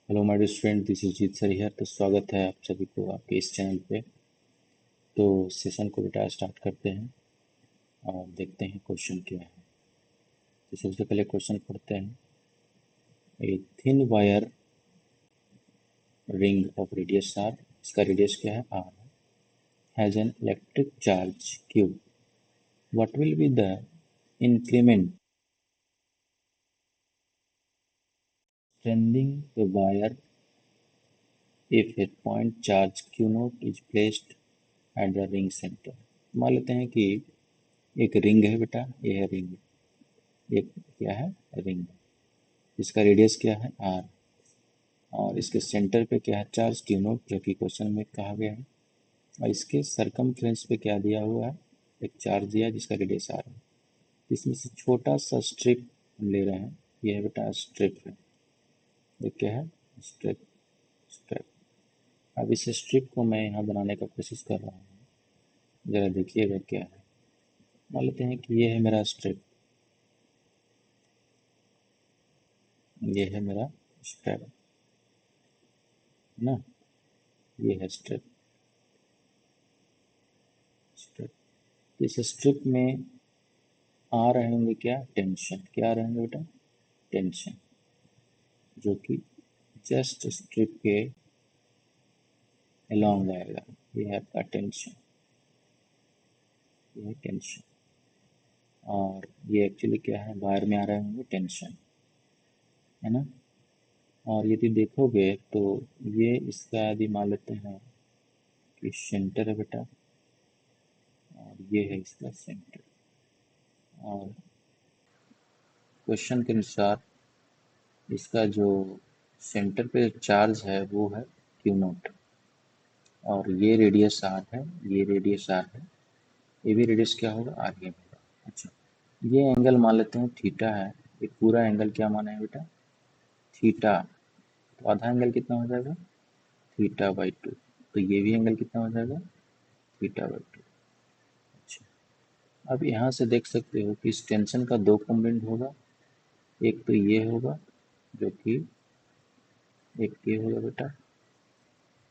Hello my dear student, this is Jeet sir here. तो स्वागत है आप सभी को आपके इस चैनल पे। तो सेशन को बेटा स्टार्ट करते हैं और देखते हैं क्वेश्चन क्या है। तो सबसे पहले क्वेश्चन पढ़ते हैं। A thin wire ring of radius R, इसका रेडियस क्या है R, has an electric charge Q. What will be the increment strengthening the wire if a point charge q naught is placed at the ring center। मान लेते हैं कि एक ring है बेटा, ये है रिंग। एक क्या है रिंग, इसका रेडियस क्या है आर, और इसके सेंटर पे क्या है चार्ज क्यू नोट, जो कि क्वेश्चन में कहा गया है। और इसके सरकमफ्रेंस पे क्या दिया हुआ है, एक चार्ज दिया है जिसका रेडियस आर है। इसमें से छोटा सा स्ट्रिप हम ले रहे हैं, ये है बेटा स्ट्रिप है। ये क्या है स्ट्रिप, स्ट्रिप। अब इस स्ट्रिप को मैं यहाँ बनाने का कोशिश कर रहा हूँ, जरा देखिएगा क्या है। मान लेते हैं कि ये है मेरा स्ट्रिप, ये है मेरा स्ट्रिप ना, ये है स्ट्रिप। स्ट्रिप इस स्ट्रिप में आ रहे होंगे क्या टेंशन, क्या आ रहे होंगे बेटा टेंशन, जो कि जस्ट स्ट्रिप के अलोंग आएगा। ये है आपका टेंशन, ये है टेंशन। और ये एक्चुअली क्या है वायर में आ रहे होंगे टेंशन, है ना। और यदि देखोगे तो ये इसका यदि मान लेते हैं कि सेंटर है बेटा, और ये है इसका सेंटर। और क्वेश्चन के अनुसार इसका जो सेंटर पे चार्ज है वो है क्यू नोट, और ये रेडियस आर है, ये रेडियस आर है, ये भी रेडियस क्या होगा आर ही होगा। अच्छा, ये एंगल मान लेते हैं थीटा है। ये पूरा एंगल क्या माना है बेटा थीटा, तो आधा एंगल कितना हो जाएगा थीटा बाई टू। तो ये भी एंगल कितना हो जाएगा थीटा बाई टू। अच्छा, अब यहाँ से देख सकते हो कि इस टेंशन का दो कंपोनेंट होगा। एक तो ये होगा, जो कि एक ये होगा बेटा,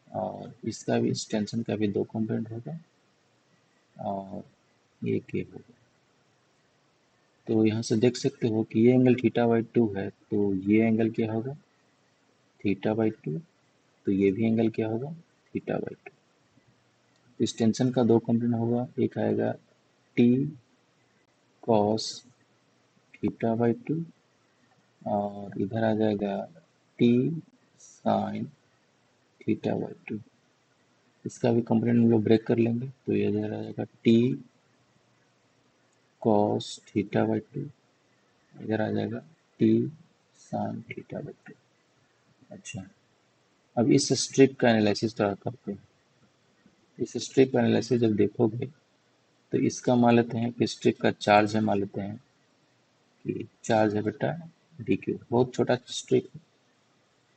और इसका भी इस टेंशन का भी दो कंपोनेंट होगा, और एक ये होगा। तो यहाँ से देख सकते हो कि ये एंगल थीटा बाई टू है, तो ये एंगल क्या होगा थीटा बाई टू। तो ये भी एंगल क्या होगा थीटा बाई टू। इस टेंशन का दो कंपोनेंट होगा, एक आएगा T cos theta by two, और इधर आ जाएगा T sine theta by to. इसका भी कंपोनेंट हम लोग ब्रेक कर लेंगे, तो ये इधर आ जाएगा T cos theta by to, इधर आ जाएगा T sine theta by to. अच्छा, अब इस स्ट्रिप का एनालिसिस थोड़ा करते हैं। इस स्ट्रिप का एनालिसिस जब देखोगे तो इसका मान लेते हैं कि स्ट्रिप का चार्ज है, मान लेते हैं कि चार्ज है बेटा डी क्यू, बहुत छोटा स्ट्रिप।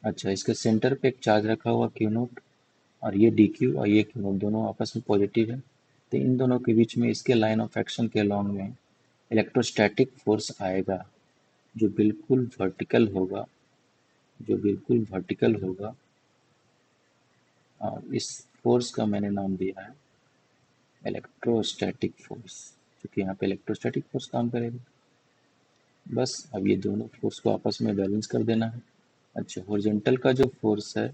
अच्छा, इसके सेंटर पे एक चार्ज रखा हुआ क्यू नोट, और ये डी क्यू और ये क्यू नोट दोनों आपस में पॉजिटिव है। तो इन दोनों के बीच में इसके लाइन ऑफ एक्शन के अलॉन्ग में इलेक्ट्रोस्टैटिक फोर्स आएगा, जो बिल्कुल वर्टिकल होगा, जो बिल्कुल वर्टिकल होगा। और इस फोर्स का मैंने नाम दिया है इलेक्ट्रोस्टैटिक फोर्स, क्योंकि यहाँ पे इलेक्ट्रोस्टैटिक फोर्स काम करेगा। बस अब ये दोनों फोर्स को आपस में बैलेंस कर देना है। अच्छा, हॉरिजॉन्टल का जो फोर्स है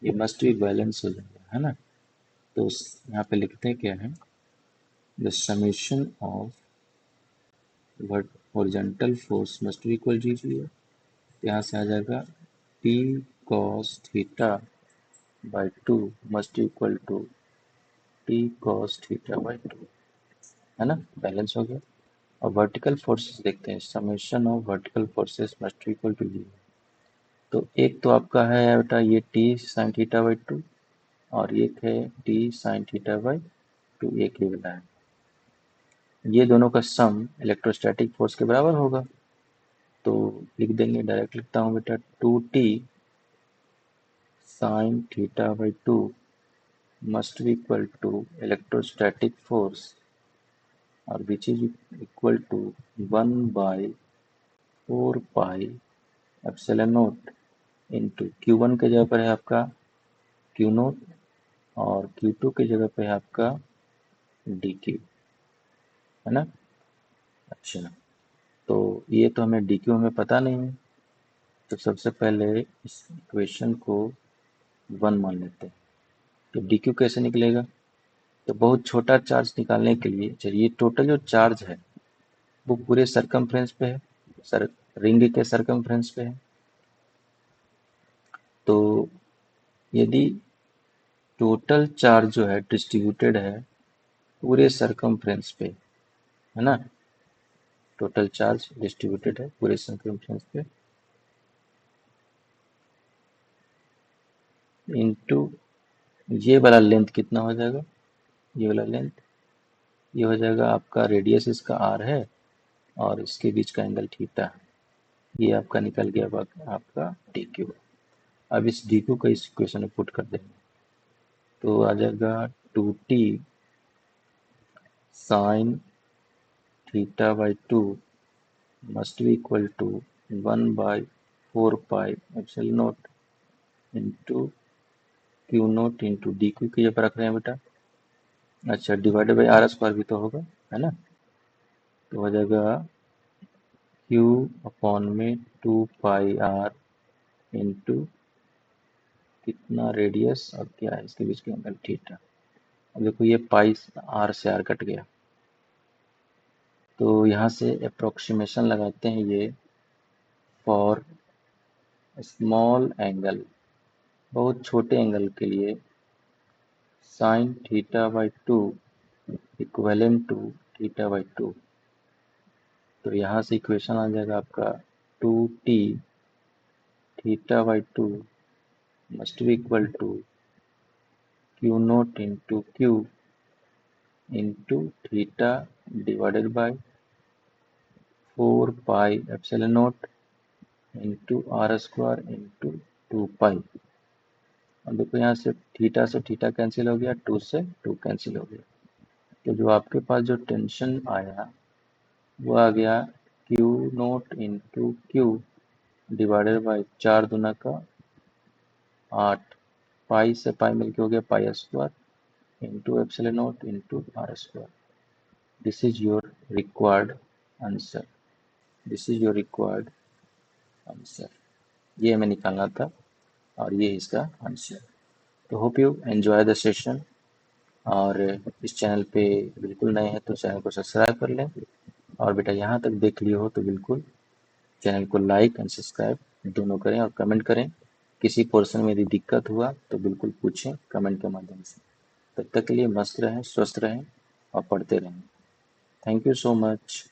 ये मस्ट बी बैलेंस हो जाएगा, है ना। तो यहाँ पे लिखते हैं क्या है the summation of horizontal force must be equal to zero. यहाँ से आ जाएगा P cos theta by two must equal to T cos theta by two, है ना, बैलेंस हो गया। और वर्टिकल फोर्सेस देखते हैं, summation of vertical forces must equal to zero. तो एक तो आपका है बेटा ये T sine theta by two, और एक है T sine theta by two, एक ही वाला है। ये दोनों का सम इलेक्ट्रोस्टैटिक फोर्स के बराबर होगा। तो लिख देंगे, डायरेक्ट लिखता हूँ बेटा two T sine theta by two must be equal to electrostatic force, और which is equal to 1 by 4 pi epsilon not into Q1 के जगह पर है आपका Q0 और Q2 की जगह पे है आपका DQ, है ना। अच्छा, तो ये तो हमें DQ हमें पता नहीं है, तो सबसे पहले इस इक्वेशन को 1 मान लेते हैं। तो DQ कैसे निकलेगा? तो बहुत छोटा चार्ज निकालने के लिए चलिए टोटल जो चार्ज है वो पूरे सरकमफ्रेंस पे है, सर रिंग के सरकमफ्रेंस पे है। तो यदि टोटल चार्ज जो है डिस्ट्रीब्यूटेड है पूरे सरकमफ्रेंस पे, है ना, टोटल चार्ज डिस्ट्रीब्यूटेड है पूरे सरकमफ्रेंस पे इनटू ये वाला लेंथ कितना हो जाएगा, ये वाला लेंथ, ये हो जाएगा आपका रेडियस इसका r है और इसके बीच का एंगल थीटा, ये आपका निकल गया आपका dq। अब इस dq को इस इक्वेशन में पुट कर देंगे तो आ जाएगा 2t sign theta by 2 must be equal to 1 by 4 pi epsilon naught into Q naught into D Q की जगह रख रहे हैं बेटा। अच्छा, डिवाइडेड बाई आर स्क्वायर भी तो होगा, है ना। तो हो जाएगा क्यू अपॉन में 2 पाई आर इंटू कितना रेडियस और क्या है इसके बीच के एंगल थीटा। अब देखो ये पाई आर से आर कट गया, तो यहाँ से अप्रोक्सीमेशन लगाते हैं ये फॉर स्मॉल एंगल, बहुत छोटे एंगल के लिए sine theta by 2 equivalent to theta by 2। तो यहाँ से इक्वेशन आ जाएगा आपका 2t theta by 2 must be equal to Q naught into Q into theta divided by 4 pi epsilon naught into R square into 2 pi. अब देखो यहाँ से थीटा कैंसिल हो गया, 2 से 2 कैंसिल हो गया, तो जो आपके पास जो टेंशन आया वो आ गया Q naught into Q divided by 4 दूना का 8, पाई से पाई मिलके हो गया pi square into epsilon not into R square. This is your required answer, this is your required answer. ये हमें निकालना था और ये इसका आंसर। तो hope you enjoy the session, और इस चैनल पे बिल्कुल नए हैं तो चैनल को सब्सक्राइब कर लें, और बेटा यहाँ तक देख लिए हो तो बिल्कुल चैनल को लाइक एंड सब्सक्राइब दोनों करें और कमेंट करें। किसी पोर्शन में यदि दिक्कत हुआ तो बिल्कुल पूछें कमेंट के माध्यम से। तब तक के लिए मस्त रहें, स्वस्थ रहें और पढ़ते रहें। Thank you so much.